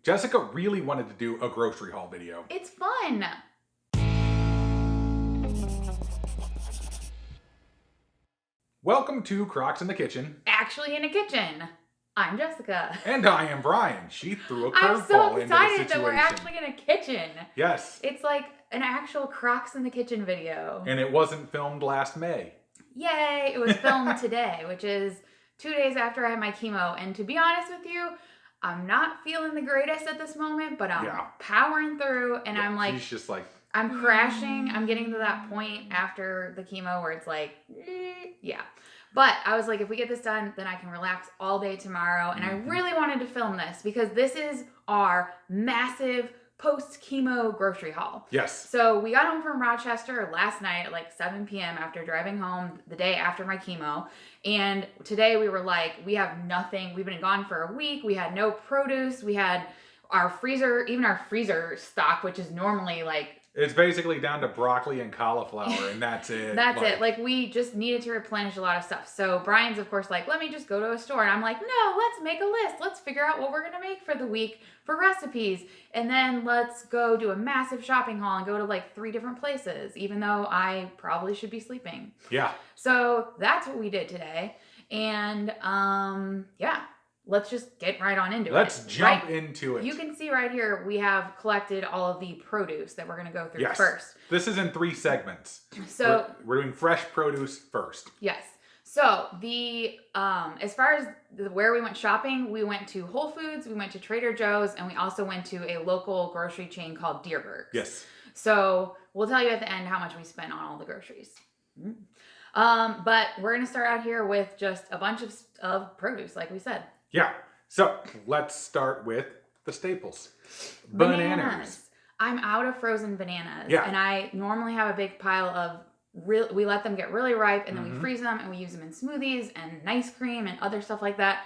Jessica really wanted to do a grocery haul video. It's fun. Welcome to Crocs in the Kitchen. Actually in a kitchen. I'm Jessica. And I am Brian. She threw a I'm curveball so into the excited situation. that we're actually in a kitchen. Yes. It's like an actual Crocs in the Kitchen video. And it wasn't filmed last May. Yay! It was filmed today, which is 2 days after I had my chemo. And to be honest with you, I'm not feeling the greatest at this moment, but I'm powering through, and I'm like, she's just like, I'm crashing. I'm getting to that point after the chemo where it's like, yeah. But I was like, if we get this done, then I can relax all day tomorrow. And I really wanted to film this because this is our massive post-chemo grocery haul. yes. So we got home from Rochester last night at like 7 p.m. after driving home the day after my chemo. And today we were like, we have nothing. We've been gone for a week. We had no produce. We had our freezer, even our freezer stock, which is normally like, It's basically down to broccoli and cauliflower, and that's it. that's it. Like, we just needed to replenish a lot of stuff. So Brian's, of course, like, let me just go to a store. And I'm like, no, let's make a list. Let's figure out what we're going to make for the week for recipes. And then let's go do a massive shopping haul and go to like 3 different places, even though I probably should be sleeping. Yeah. So that's what we did today. And yeah, let's just get right on into it. Let's jump into it. You can see right here, we have collected all of the produce that we're going to go through first. This is in 3 segments. So we're doing fresh produce first. Yes. So the as far as where we went shopping, we went to Whole Foods, we went to Trader Joe's, and we also went to a local grocery chain called Deerberg's. Yes. So we'll tell you at the end how much we spent on all the groceries. But we're going to start out here with just a bunch of produce, like we said. Yeah. So let's start with the staples. Bananas. I'm out of frozen bananas. Yeah. And I normally have a big pile of we let them get really ripe, and then we freeze them and we use them in smoothies and ice cream and other stuff like that.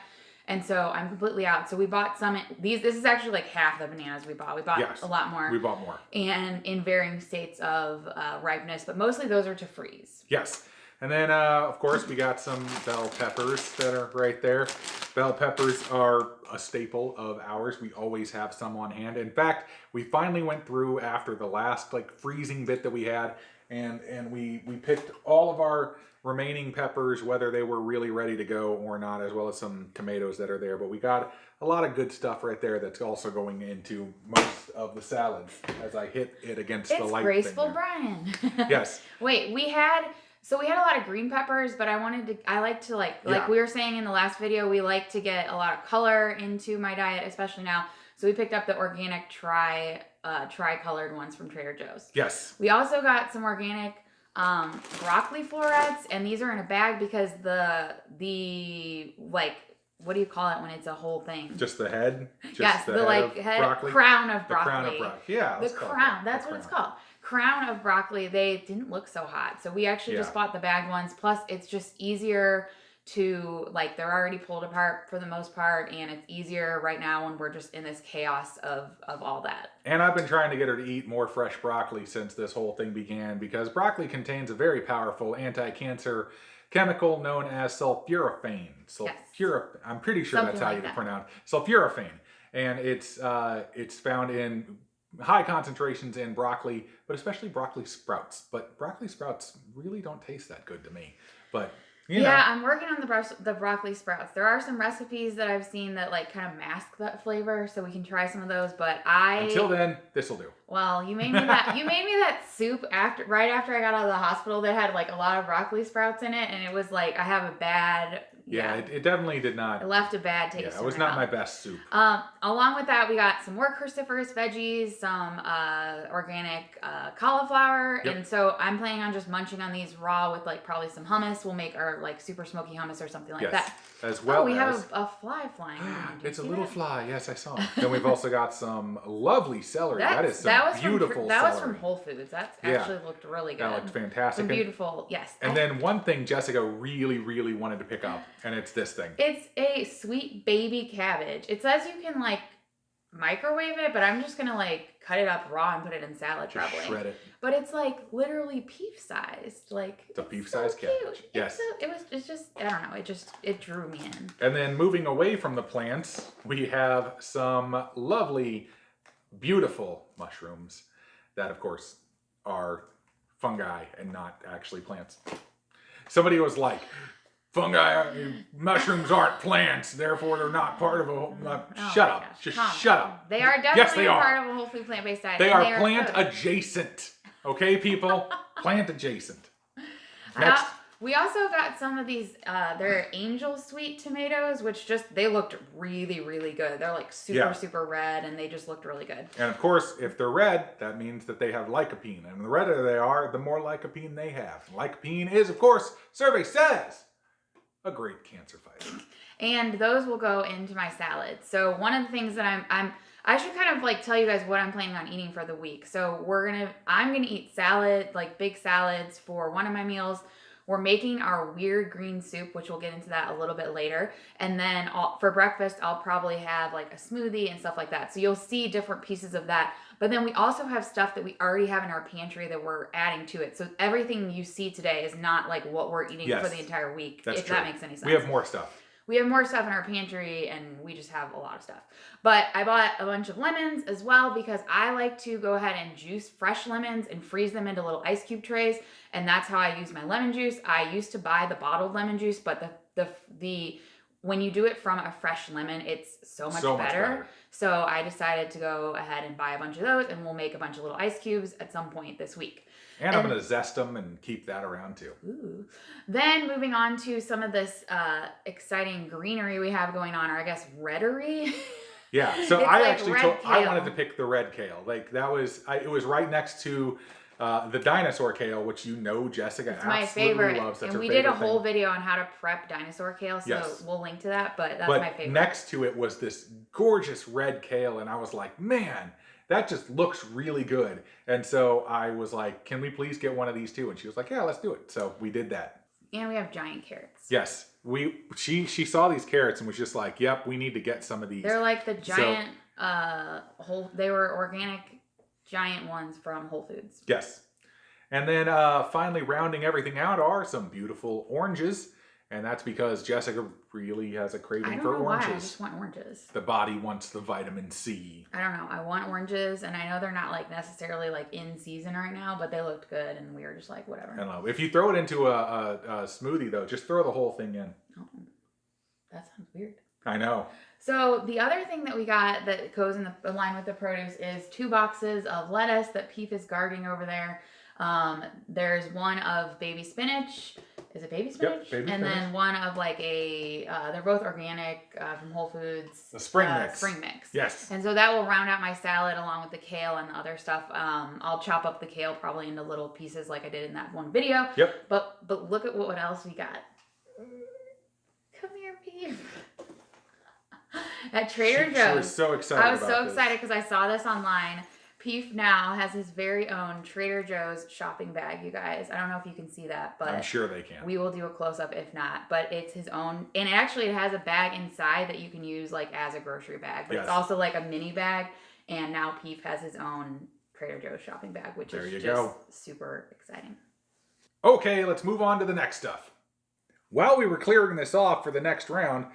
And so I'm completely out. So we bought some. This is actually like half the bananas we bought. We bought a lot more. We bought more. And in varying states of ripeness, but mostly those are to freeze. Yes. And then, of course, we got some bell peppers that are right there. Bell peppers are a staple of ours. We always have some on hand. In fact, we finally went through after the last like freezing bit that we had, and we picked all of our remaining peppers, whether they were really ready to go or not, as well as some tomatoes that are there. But we got a lot of good stuff right there that's also going into most of the salads as I hit it against the light. It's graceful, Brian. Yes. Wait, we had a lot of green peppers, but I like to like we were saying in the last video, we like to get a lot of color into my diet, especially now. So we picked up the organic tri-colored ones from Trader Joe's. Yes. We also got some organic broccoli florets, and these are in a bag because the like, what do you call it when it's a whole thing? Just the head? Just yes, the head broccoli? crown of broccoli. The crown of broccoli. Yeah. The crown. That's what it's called. Crown of broccoli. They didn't look so hot. So we actually just bought the bagged ones. Plus, it's just easier to, like, they're already pulled apart for the most part. And it's easier right now when we're just in this chaos of all that. And I've been trying to get her to eat more fresh broccoli since this whole thing began, because broccoli contains a very powerful anti-cancer chemical known as sulforaphane. I'm pretty sure Something that's how like you pronounce it. Sulforaphane. And it's found in high concentrations in broccoli, but especially broccoli sprouts. But broccoli sprouts really don't taste that good to me. But you know. I'm working on the broccoli sprouts. There are some recipes that I've seen that like kind of mask that flavor, so we can try some of those. But until then, this will do. Well, you made me that soup right after I got out of the hospital that had like a lot of broccoli sprouts in it, and it was like I have a bad. Yeah, it definitely did not. It left a bad taste. Yeah, it was not my best soup. Along with that, we got some more cruciferous veggies, some organic cauliflower, and so I'm planning on just munching on these raw with like probably some hummus. We'll make our like super smoky hummus or something like that. As well we have a fly flying around. It's a little fly. Yes, I saw it. Then we've also got some lovely celery. That was beautiful celery. That was from Whole Foods. That actually looked really good. That looked fantastic. Some beautiful, yes. And then one thing Jessica really, really wanted to pick up, and it's this thing. It's a sweet baby cabbage. It says you can like microwave it, but I'm just gonna like cut it up raw and put it in salad Just probably. shred it. But it's like literally peef sized. Like It's a peef-sized cabbage. Yes. It's just I don't know. It drew me in. And then moving away from the plants, we have some lovely, beautiful mushrooms that, of course, are fungi and not actually plants. Somebody was like, mushrooms aren't plants, therefore they're not part of a whole... shut up. Gosh, Just shut up. They are definitely Yes, they are. part of a whole food plant-based diet. They and are plant good. adjacent. Okay, people? Plant adjacent. Next. We also got some of these, they're angel sweet tomatoes, which they looked really, really good. They're like super red, and they just looked really good. And of course, if they're red, that means that they have lycopene. And the redder they are, the more lycopene they have. Lycopene is, of course, survey says, a great cancer fighter. And those will go into my salad. So one of the things that I should kind of like tell you guys what I'm planning on eating for the week. So I'm gonna eat salad, like big salads for one of my meals. We're making our weird green soup, which we'll get into that a little bit later. And then for breakfast, I'll probably have like a smoothie and stuff like that. So you'll see different pieces of that. But then we also have stuff that we already have in our pantry that we're adding to it. So everything you see today is not like what we're eating for the entire week, That's if true. that makes any sense. We have more stuff. We have more stuff in our pantry, and we just have a lot of stuff. But I bought a bunch of lemons as well because I like to go ahead and juice fresh lemons and freeze them into little ice cube trays, and that's how I use my lemon juice. I used to buy the bottled lemon juice, but the when you do it from a fresh lemon, it's so much better. So I decided to go ahead and buy a bunch of those, and we'll make a bunch of little ice cubes at some point this week. And I'm going to zest them and keep that around too. Ooh. Then moving on to some of this exciting greenery we have going on, or I guess reddery. Yeah, so I wanted to pick the red kale. Like it was right next to the dinosaur kale, which Jessica it's my absolutely favorite. loves. That's and we her did a favorite whole thing. video on how to prep dinosaur kale, so we'll link to that, but that's my favorite. Next to it was this gorgeous red kale, and I was like, man, that just looks really good. And so I was like, can we please get one of these too? And she was like, yeah, let's do it. So we did that. And we have giant carrots. Yes. She saw these carrots and was just like, yep, we need to get some of these. They're like the giant they were organic giant ones from Whole Foods. Yes. And then finally rounding everything out are some beautiful oranges. And that's because Jessica really has a craving for oranges. Why. I just want oranges. The body wants the vitamin C. I don't know. I want oranges, and I know they're not like necessarily like in season right now, but they looked good, and we were just like, whatever. I don't know. If you throw it into a smoothie, though, just throw the whole thing in. Oh, that sounds weird. I know. So the other thing that we got that goes in line with the produce is 2 boxes of lettuce that Peep is guarding over there. There's one of baby spinach. Is it baby spinach? Yep, baby and spinach. Then one of like they're both organic from Whole Foods. The spring mix. Spring mix. Yes. And so that will round out my salad along with the kale and the other stuff. I'll chop up the kale probably into little pieces like I did in that one video. Yep. But look at what else we got. Come here, Pete. At Trader Joe's. She was so excited. I was so excited because I saw this online. Peef now has his very own Trader Joe's shopping bag, you guys. I don't know if you can see that, but I'm sure they can. We will do a close-up if not. But it's his own, and it has a bag inside that you can use like as a grocery bag. But It's also like a mini bag, and now Peef has his own Trader Joe's shopping bag, which is just super exciting. Okay, let's move on to the next stuff. While we were clearing this off for the next round,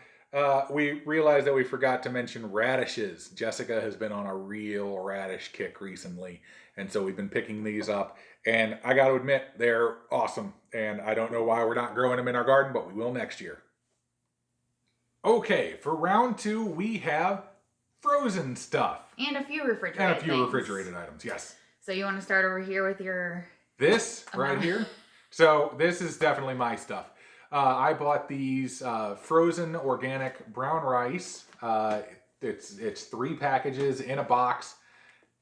we realized that we forgot to mention radishes. Jessica has been on a real radish kick recently, and so we've been picking these up. And I got to admit, they're awesome. And I don't know why we're not growing them in our garden, but we will next year. Okay, for round 2, we have frozen stuff. And a few refrigerated items, yes. So you want to start over here with your... This right here? So this is definitely my stuff. I bought these frozen organic brown rice. It's 3 packages in a box.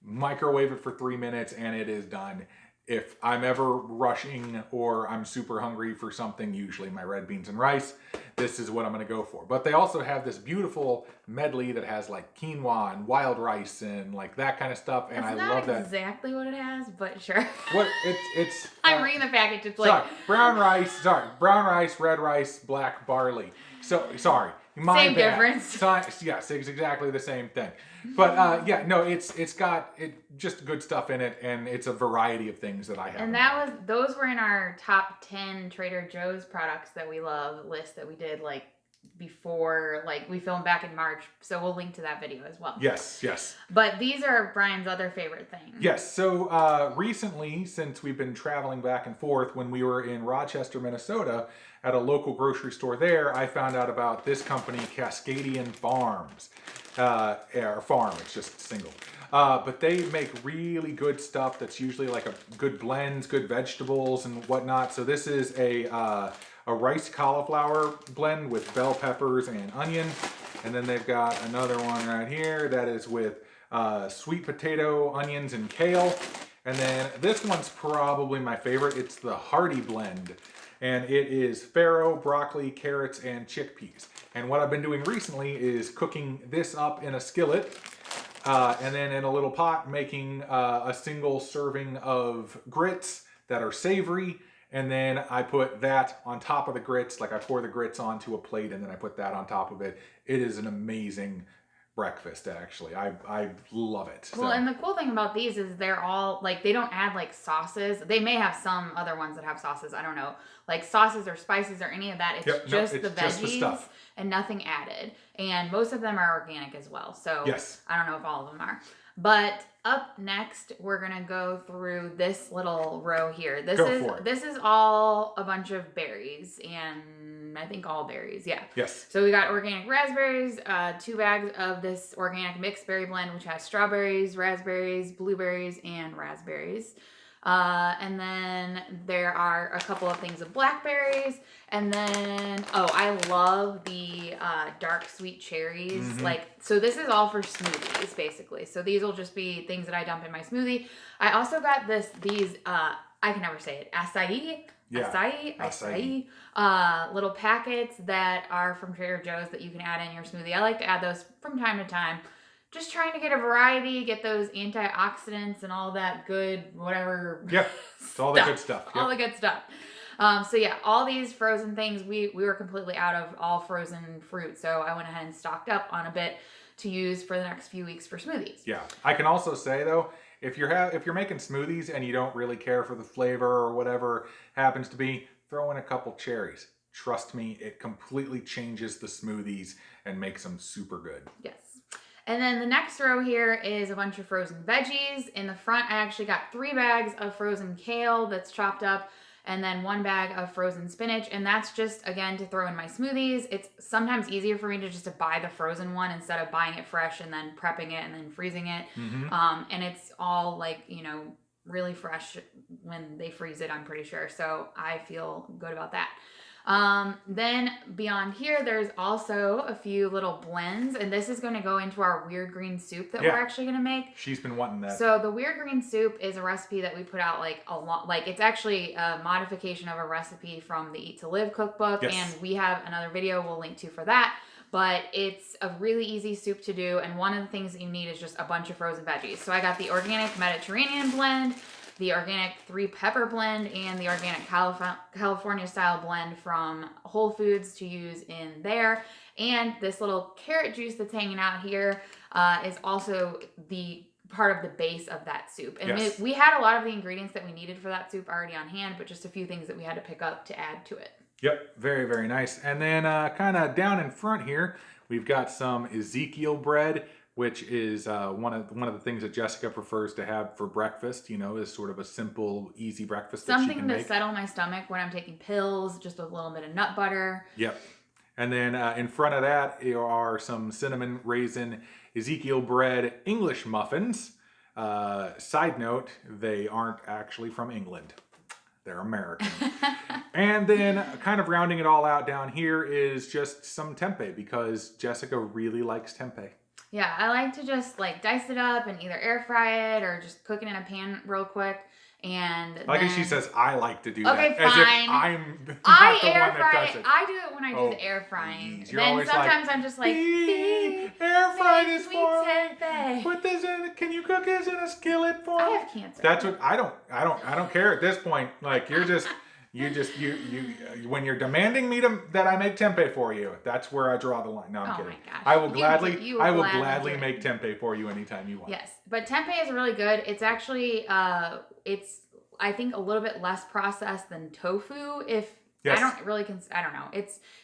Microwave it for 3 minutes and it is done. If I'm ever rushing or I'm super hungry for something, usually my red beans and rice, this is what I'm going to go for. But they also have this beautiful medley that has like quinoa and wild rice and like that kind of stuff. And I love that. That's not exactly what it has, but sure. What it's I'm reading the package. It's like brown rice, red rice, black barley. So sorry. My Same bad. difference. Yes, it's exactly the same thing. But yeah, no, it's got just good stuff in it, and it's a variety of things that I have. And those were in our top 10 Trader Joe's products that we love list that we did like before, like we filmed back in March. So we'll link to that video as well. Yes, yes. But these are Brian's other favorite things. Yes. So recently, since we've been traveling back and forth, when we were in Rochester, Minnesota, at a local grocery store there, I found out about this company, Cascadian Farms. Or farm, it's just single. But they make really good stuff that's usually like a good blends, good vegetables and whatnot. So this is a rice cauliflower blend with bell peppers and onion. And then they've got another one right here that is with sweet potato, onions, and kale. And then this one's probably my favorite. It's the Hearty Blend. And it is farro, broccoli, carrots, and chickpeas. And what I've been doing recently is cooking this up in a skillet, and then in a little pot making a single serving of grits that are savory, and then I put that on top of the grits, like I pour the grits onto a plate and then I put that on top of it. It is an amazing breakfast, actually. I love it. Well, and the cool thing about these is they're all like, they don't add like sauces. They may have some other ones that have sauces, I don't know, like sauces or spices or any of that. It's just the veggies just the stuff. And nothing added. And most of them are organic as well. So yes. I don't know if all of them are. But up next, we're gonna go through this little row here. This is all a bunch of berries, and I think all berries, yeah. Yes. So we got organic raspberries, 2 bags of this organic mixed berry blend, which has strawberries, raspberries, blueberries, and raspberries. And then there are a couple of things of blackberries, and then I love the dark sweet cherries. Mm-hmm. Like, so this is all for smoothies basically. So these will just be things that I dump in my smoothie. I also got these I can never say it, acai. Yeah. Acai. Little packets that are from Trader Joe's that you can add in your smoothie. I like to add those from time to time. Just trying to get a variety, get those antioxidants and all that good, whatever. Yep, it's all the good stuff. Yep. All the good stuff. So yeah, all these frozen things, we were completely out of all frozen fruit. So I went ahead and stocked up on a bit to use for the next few weeks for smoothies. Yeah, I can also say though, if you're making smoothies and you don't really care for the flavor or whatever happens to be, throw in a couple cherries. Trust me, it completely changes the smoothies and makes them super good. Yes. And then the next row here is a bunch of frozen veggies. In the front, I actually got 3 bags of frozen kale that's chopped up, and then 1 bag of frozen spinach. And that's just, again, to throw in my smoothies. It's sometimes easier for me to just to buy the frozen one instead of buying it fresh and then prepping it and then freezing it. Mm-hmm. And it's all like, really fresh when they freeze it, I'm pretty sure. So I feel good about that. Then beyond here, there's also a few little blends, and this is going to go into our weird green soup that we're actually going to make. She's been wanting that. So the weird green soup is a recipe that we put out like a lot, like it's actually a modification of a recipe from the Eat to Live cookbook. Yes. And we have another video we'll link to for that, but it's a really easy soup to do. And one of the things that you need is just a bunch of frozen veggies. So I got the organic Mediterranean blend, the organic 3 pepper blend, and the organic California style blend from Whole Foods to use in there. And this little carrot juice that's hanging out here is also the part of the base of that soup. And yes. we had a lot of the ingredients that we needed for that soup already on hand, but just a few things that we had to pick up to add to it. Yep, very, very nice. And then kind of down in front here, we've got some Ezekiel bread, which is one of the things that Jessica prefers to have for breakfast, is sort of a simple, easy breakfast that she can make. Something to settle my stomach when I'm taking pills, just with a little bit of nut butter. Yep. And then in front of that are some cinnamon raisin Ezekiel bread English muffins. Side note, they aren't actually from England. They're American. And then kind of rounding it all out down here is just some tempeh, because Jessica really likes tempeh. Yeah, I like to just like dice it up and either air fry it or just cook it in a pan real quick. And like as she says, I like to do okay, that. Fine. As if I'm not the one that does it. I do it when I do the air frying. You're then always sometimes like, I'm just like, air fry this for tempeh. me. Put this in. Can you cook this in a skillet for me? I have cancer. That's what I don't care at this point. Like you're just When you're demanding me that I make tempeh for you, that's where I draw the line. No, I'm kidding. My gosh. I will You will gladly make tempeh for you anytime you want. Yes, but tempeh is really good. It's actually, it's I think a little bit less processed than tofu. Yes. I don't really I don't know.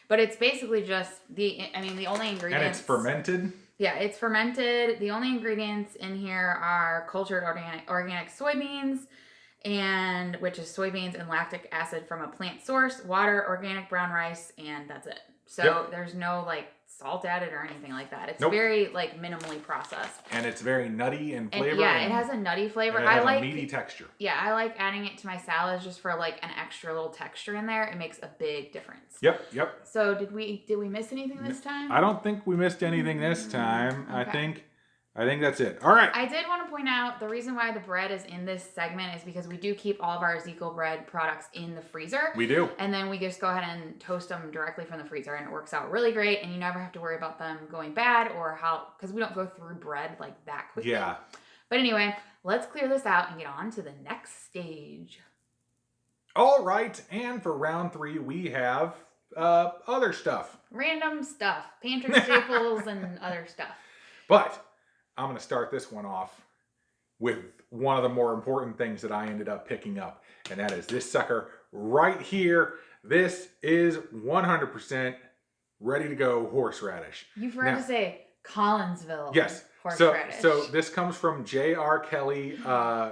But it's basically just the only ingredients. And it's fermented. Yeah, it's fermented. The only ingredients in here are cultured organic soybeans, which is soybeans and lactic acid from a plant source, water, organic brown rice, and that's it. So there's no like salt added or anything like that. It's very like minimally processed. And it's very nutty in flavor. It has a nutty flavor. And it has a meaty texture. Yeah, I like adding it to my salads just for like an extra little texture in there. It makes a big difference. Yep. So did we miss anything this time? I don't think we missed anything this time. Okay. I think that's it. All right. I did want to point out the reason why the bread is in this segment is because we do keep all of our Ezekiel bread products in the freezer. We do. And then we just go ahead and toast them directly from the freezer, and it works out really great, and you never have to worry about them going bad because we don't go through bread like that quickly. Yeah. But anyway, let's clear this out and get on to the next stage. All right. And for round 3, we have other stuff. Random stuff. Pantry staples and other stuff. But I'm going to start this one off with one of the more important things that I ended up picking up, and that is this sucker right here. This is 100% ready to go horseradish. You forgot to say Collinsville. Yes. Horseradish. So this comes from J.R. Kelly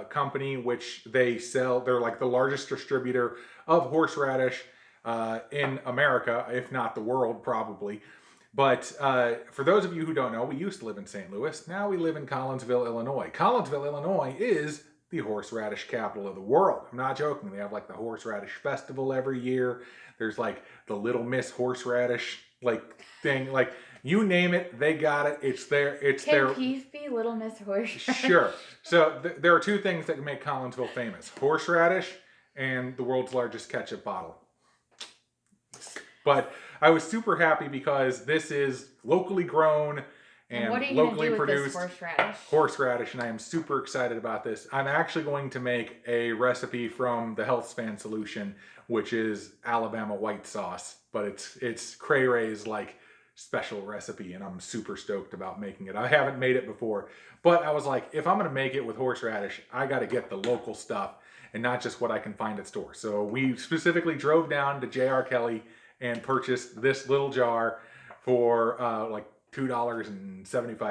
Company, which they're like the largest distributor of horseradish in America, if not the world, probably. But for those of you who don't know, we used to live in St. Louis. Now we live in Collinsville, Illinois. Collinsville, Illinois is the horseradish capital of the world. I'm not joking. They have like the horseradish festival every year. There's like the Little Miss horseradish thing. Like you name it, they got it. It's there. Can Keith be Little Miss Horseradish? Sure. So there are 2 things that make Collinsville famous: horseradish and the world's largest ketchup bottle. But I was super happy because this is locally grown and what are you locally do with produced this horseradish, and I am super excited about this. I'm actually going to make a recipe from the Health Span solution, which is Alabama white sauce, but it's Cray Ray's like special recipe, and I'm super stoked about making it. I haven't made it before, but I was like, if I'm going to make it with horseradish, I got to get the local stuff and not just what I can find at stores. So we specifically drove down to J.R. Kelly and purchased this little jar for like $2.75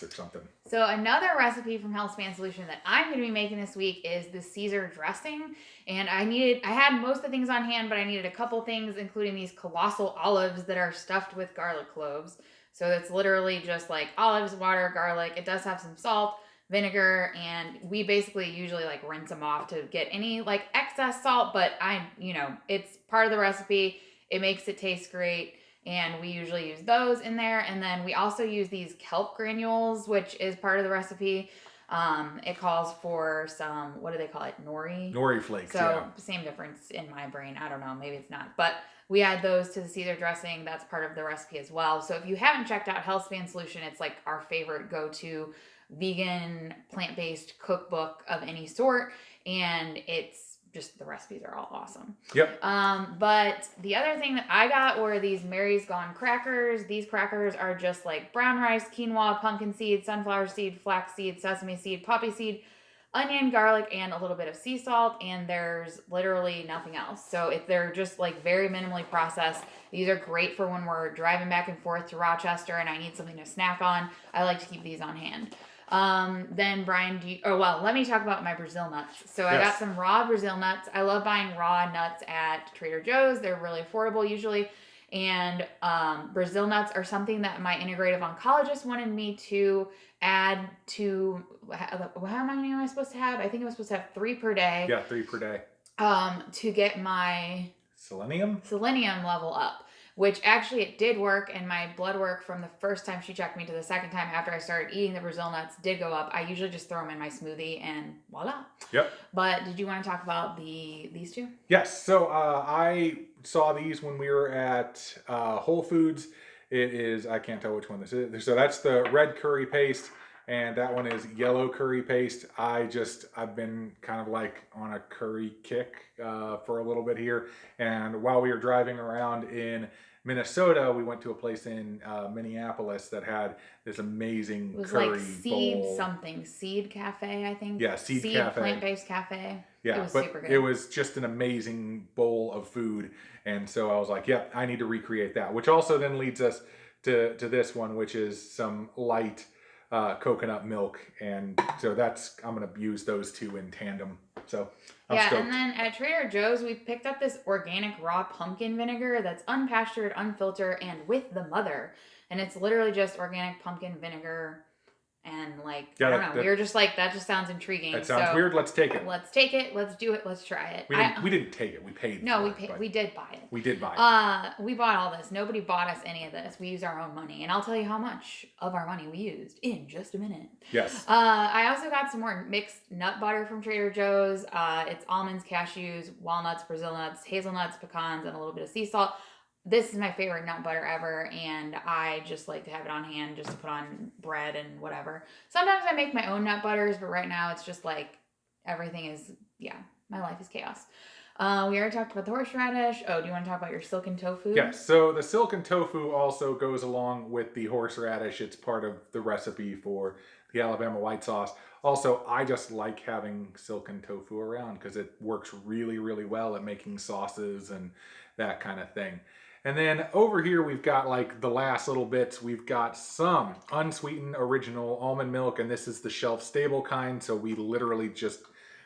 or something. So another recipe from Healthspan Solution that I'm going to be making this week is the Caesar dressing. And I had most of the things on hand, but I needed a couple things, including these colossal olives that are stuffed with garlic cloves. So it's literally just like olives, water, garlic. It does have some salt, vinegar, and we basically usually like rinse them off to get any like excess salt, but it's part of the recipe. It makes it taste great, and we usually use those in there. And then we also use these kelp granules, which is part of the recipe. It calls for some, what do they call it? Nori flakes, so same difference in my brain. I don't know, maybe it's not. But we add those to the Caesar dressing. That's part of the recipe as well. So if you haven't checked out Healthspan Solution, it's like our favorite go-to vegan, plant-based cookbook of any sort. And it's just, the recipes are all awesome. Yep. But the other thing that I got were these Mary's Gone crackers. These crackers are just like brown rice, quinoa, pumpkin seed, sunflower seed, flax seed, sesame seed, poppy seed, onion, garlic, and a little bit of sea salt. And there's literally nothing else. So they're just like very minimally processed. These are great for when we're driving back and forth to Rochester and I need something to snack on. I like to keep these on hand. Then Brian, let me talk about my Brazil nuts. So I got some raw Brazil nuts. I love buying raw nuts at Trader Joe's. They're really affordable usually. And Brazil nuts are something that my integrative oncologist wanted me to add to, how many am I supposed to have? I think I was supposed to have 3 per day. Yeah, 3 per day. To get my selenium level up. Which actually it did work, and my blood work from the first time she checked me to the second time after I started eating the Brazil nuts did go up. I usually just throw them in my smoothie and voila. Yep. But did you want to talk about these 2? Yes. So I saw these when we were at Whole Foods. It is, I can't tell which one this is. So that's the red curry paste, and that one is yellow curry paste. I've been kind of like on a curry kick for a little bit here, and while we were driving around in Minnesota, we went to a place in Minneapolis that had this amazing It was curry like Seed bowl. something. Seed Cafe, I think. Yeah, Seed Cafe. Plant-based cafe. Yeah, it was but super good. it was just an amazing bowl of food. And so I was like, yep, I need to recreate that. Which also then leads us to this one, which is some light coconut milk. And so I'm going to use those two in tandem. So I'm stoked. And then at Trader Joe's, we picked up this organic raw pumpkin vinegar that's unpastured, unfiltered, and with the mother. And it's literally just organic pumpkin vinegar. And I don't know, we were just like, that just sounds intriguing. That sounds weird. Let's take it. Let's take it. Let's do it. Let's try it. We didn't take it. We paid. No, for it, we did buy it. We did buy it. We bought all this. Nobody bought us any of this. We used our own money, and I'll tell you how much of our money we used in just a minute. Yes. I also got some more mixed nut butter from Trader Joe's. It's almonds, cashews, walnuts, Brazil nuts, hazelnuts, pecans, and a little bit of sea salt. This is my favorite nut butter ever, and I just like to have it on hand just to put on bread and whatever. Sometimes I make my own nut butters, but right now it's just like everything is, my life is chaos. We already talked about the horseradish. Oh, do you want to talk about your silken tofu? Yes, so the silken tofu also goes along with the horseradish. It's part of the recipe for the Alabama white sauce. Also, I just like having silken tofu around because it works really, really well at making sauces and that kind of thing. And then over here, we've got like the last little bits. We've got some unsweetened original almond milk, and this is the shelf stable kind. So we literally just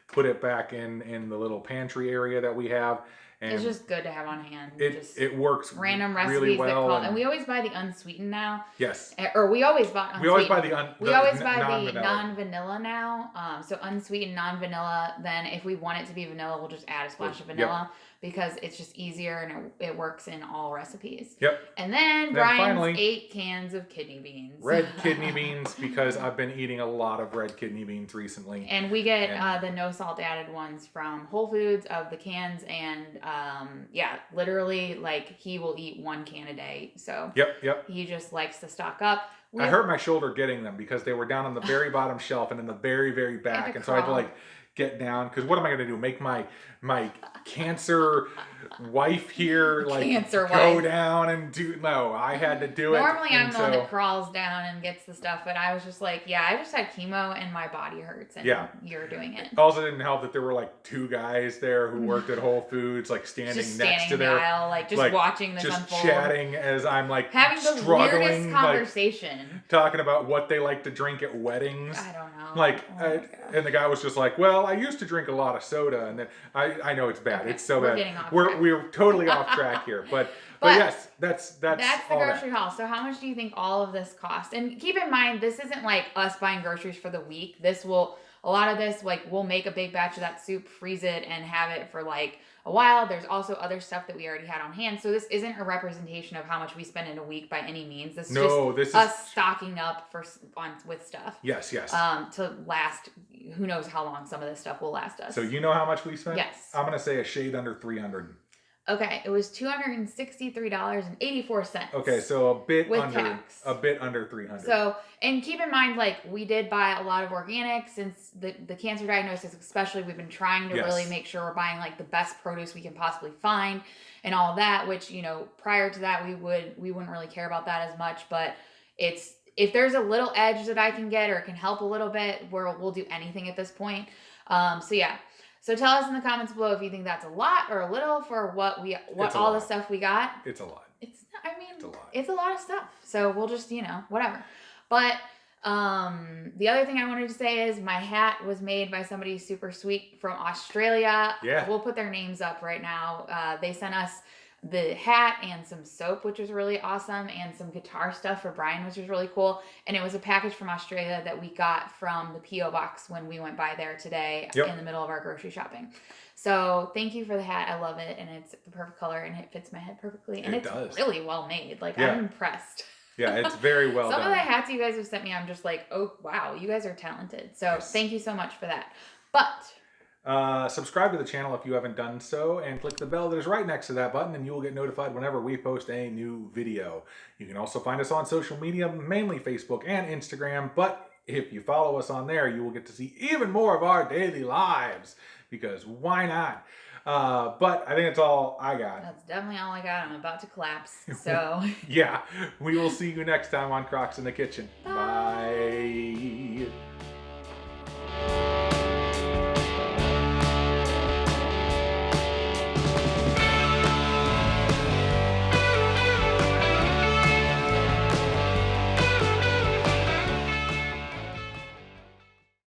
put it back in the little pantry area that we have. And it's just good to have on hand. It works random recipes really well. and we always buy the unsweetened now. Yes. Or we always bought unsweetened. We always buy the non-vanilla. Non-vanilla now. So unsweetened, non-vanilla. Then if we want it to be vanilla, we'll just add a splash of vanilla because it's just easier and it works in all recipes. Yep. And then Brian's finally 8 cans of kidney beans. Red kidney beans, because I've been eating a lot of red kidney beans recently. And we get the no salt added ones from Whole Foods of the cans, and literally like he will eat 1 can a day. So yep. He just likes to stock up. I hurt my shoulder getting them because they were down on the very bottom shelf and in the very, very back. And so I had to like get down, because what am I going to do? Make my cancer wife here go down and do? No, I had to do it. Normally I'm the one that crawls down and gets the stuff, but I was just like, I just had chemo and my body hurts, and you're doing it. Also didn't help that there were like 2 guys there who worked at Whole Foods, like standing next to their aisle, just watching this just unfold, chatting as I'm like having the struggling, weirdest conversation, talking about what they like to drink at weddings. I don't know. And the guy was just like, well, I used to drink a lot of soda, and then I know it's bad. Okay, it's so bad. We're totally off track here, but yes, that's the grocery haul. So how much do you think all of this cost? And keep in mind, this isn't like us buying groceries for the week. A lot of this, like, we'll make a big batch of that soup, freeze it, and have it for like a while. There's also other stuff that we already had on hand. So this isn't a representation of how much we spend in a week by any means. This is us stocking up with stuff. Yes. To last, who knows how long some of this stuff will last us. So you know how much we spent? Yes. I'm going to say a shade under $300. Okay, it was $263.84. Okay, so a bit with under tax. A bit under $300. So, and keep in mind, like, we did buy a lot of organic since the cancer diagnosis, especially. We've been trying to really make sure we're buying like the best produce we can possibly find and all of that. Which, prior to that, we wouldn't really care about that as much. But if there's a little edge that I can get or can help a little bit, we'll do anything at this point. So tell us in the comments below if you think that's a lot or a little for all the stuff we got. It's a lot. It's a lot. It's a lot of stuff. So we'll just, whatever. But the other thing I wanted to say is my hat was made by somebody super sweet from Australia. Yeah. We'll put their names up right now. They sent us the hat and some soap, which was really awesome, and some guitar stuff for Brian, which was really cool. And it was a package from Australia that we got from the P.O. box when we went by there today in the middle of our grocery shopping. So thank you for the hat. I love it, and it's the perfect color, and it fits my head perfectly, and it's really well made. Like, I'm impressed. Yeah, it's very well done. Some of the hats you guys have sent me, I'm just like, oh, wow, you guys are talented. So thank you so much for that. But subscribe to the channel if you haven't done so, and click the bell that is right next to that button, and you will get notified whenever we post a new video. You can also find us on social media, mainly Facebook and Instagram, but if you follow us on there, you will get to see even more of our daily lives, because why not? But I think that's all I got. That's definitely all I got. I'm about to collapse. So Yeah, we will see you next time on Crocs in the Kitchen. Bye. Bye.